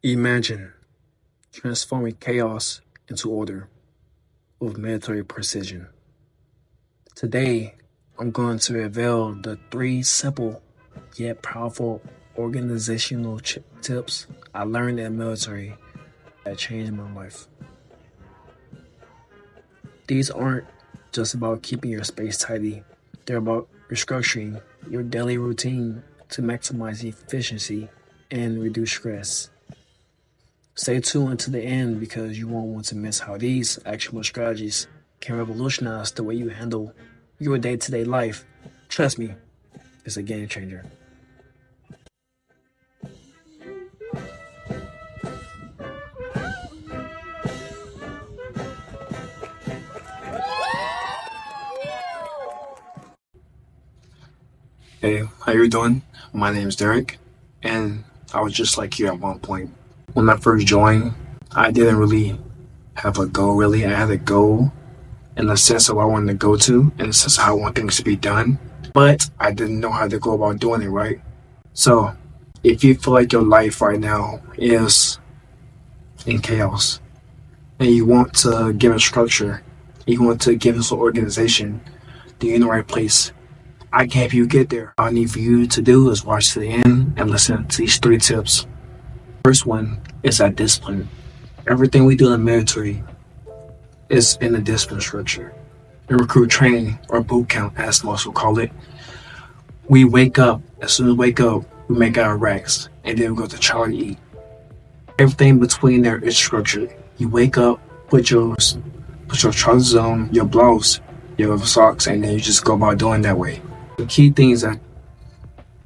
Imagine transforming chaos into order with military precision. Today, I'm going to reveal the three simple yet powerful organizational tips I learned in the military that changed my life. These aren't just about keeping your space tidy, they're about restructuring your daily routine to maximize efficiency and reduce stress. Stay tuned to the end because you won't want to miss how these actionable strategies can revolutionize the way you handle your day to day life. Trust me, it's a game changer. Hey, how you doing? My name is Derrick, and I was just like you at one point. When I first joined, I didn't really have a goal, really. I had a goal in the sense of what I wanted to go to, in the sense of how I want things to be done, but I didn't know how to go about doing it right. So, if you feel like your life right now is in chaos, and you want to give it structure, you want to give it some organization, then you're in the right place. I can help you get there. All I need for you to do is watch to the end and listen to these three tips. First one is that discipline. Everything we do in the military is in the discipline structure. In recruit training or boot camp, as most will call it, we wake up. As soon as we wake up, we make our racks, and then we go to Charlie to eat. Everything between there is structured. You wake up, put your trousers on, your blouse, your socks, and then you just go about doing that way. The key things that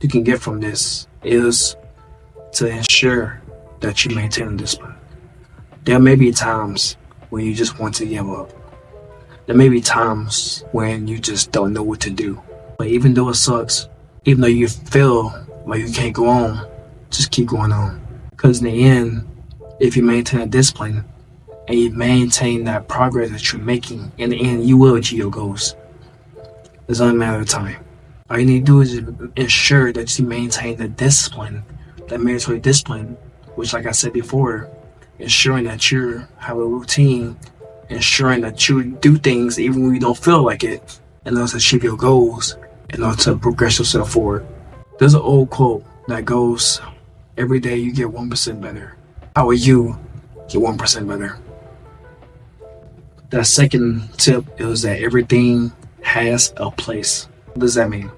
you can get from this is to ensure that you maintain discipline. There may be times when you just want to give up. There may be times when you just don't know what to do. But even though it sucks, even though you feel like you can't go on, just keep going on. Because in the end, if you maintain a discipline and you maintain that progress that you're making, in the end, you will achieve your goals. It's only a matter of time. All you need to do is ensure that you maintain the discipline, that military discipline, which, like I said before, ensuring that you have a routine, ensuring that you do things even when you don't feel like it, in order to achieve your goals, in order to progress yourself forward. There's an old quote that goes, every day you get 1% better. How will you get 1% better? That second tip is that everything has a place. What does that mean?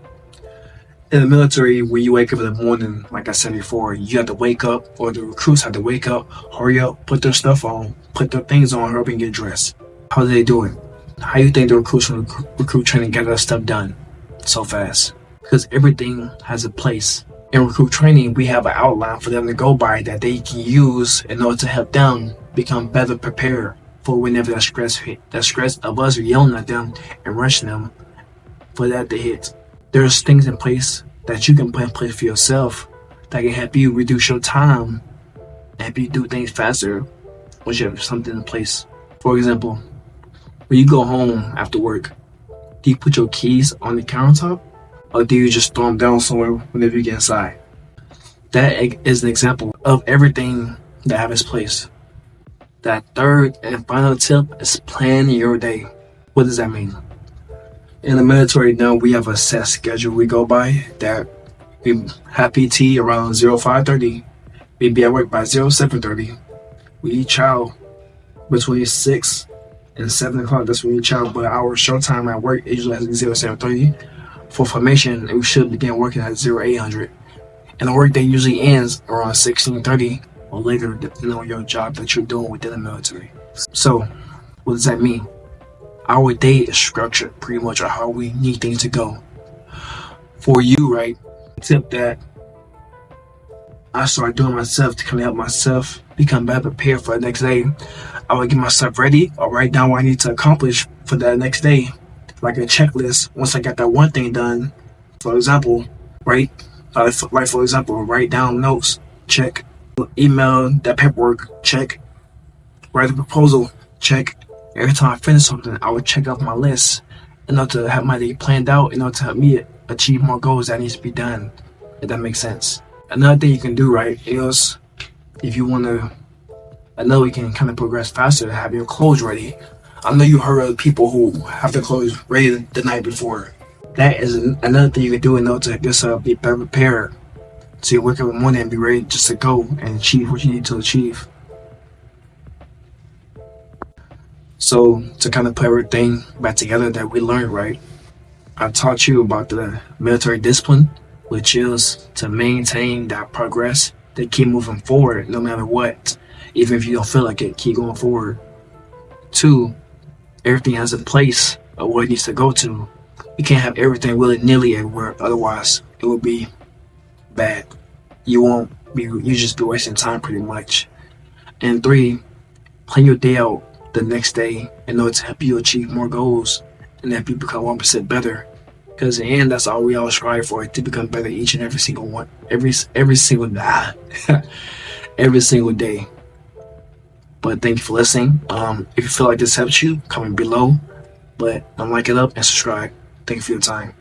In the military, when you wake up in the morning, like I said before, you have to wake up, or the recruits have to wake up, hurry up, put their stuff on, put their things on, hurry up and get dressed. How do they do it? How do you think the recruits from recruit training get that stuff done so fast? Because everything has a place. In recruit training, we have an outline for them to go by that they can use in order to help them become better prepared for whenever that stress hit. That stress of us yelling at them and rushing them for that to hit. There's things in place that you can put in place for yourself that can help you reduce your time and help you do things faster once you have something in place. For example, when you go home after work, do you put your keys on the countertop or do you just throw them down somewhere whenever you get inside? That is an example of everything that have its place. That third and final tip is plan your day. What does that mean? In the military now, we have a set schedule we go by that we have PT around 05:30. We be at work by 07:30. We eat chow between 6 and 7 o'clock. That's when we eat chow, but our show time at work usually has to be 07:30. For formation, we should begin working at 0800. And the workday usually ends around 16:30 or later, depending on your job that you're doing within the military. So, what does that mean? Our day is structured pretty much on how we need things to go. For you, right? Tip that I started doing myself to kind of help myself become better prepared for the next day. I would get myself ready or write down what I need to accomplish for that next day, like a checklist. Once I got that one thing done, for example, write down notes, check. Email that paperwork, check. Write a proposal, check. Every time I finish something, I would check off my list in order to have my day planned out, in order to help me achieve more goals that needs to be done, if that makes sense. Another thing you can do, right, is if you want to, another way you can kind of progress faster, have your clothes ready. I know you heard of people who have their clothes ready the night before. That is another thing you can do in order to just be better prepared. So you wake up in the morning and be ready just to go and achieve what you need to achieve. So to kind of put everything back together that we learned, right? I taught you about the military discipline, which is to maintain that progress, to keep moving forward no matter what. Even if you don't feel like it, keep going forward. Two, everything has a place of where it needs to go to. You can't have everything willy-nilly everywhere, otherwise it will be bad. You just be wasting time pretty much. And three, plan your day out the next day in order to help you achieve more goals and help you become 1% better. Because in the end, that's all we all strive for, to become better each and every single one, every single every single day. But thank you for listening. If you feel like this helps you, comment below. But like it up and subscribe. Thank you for your time.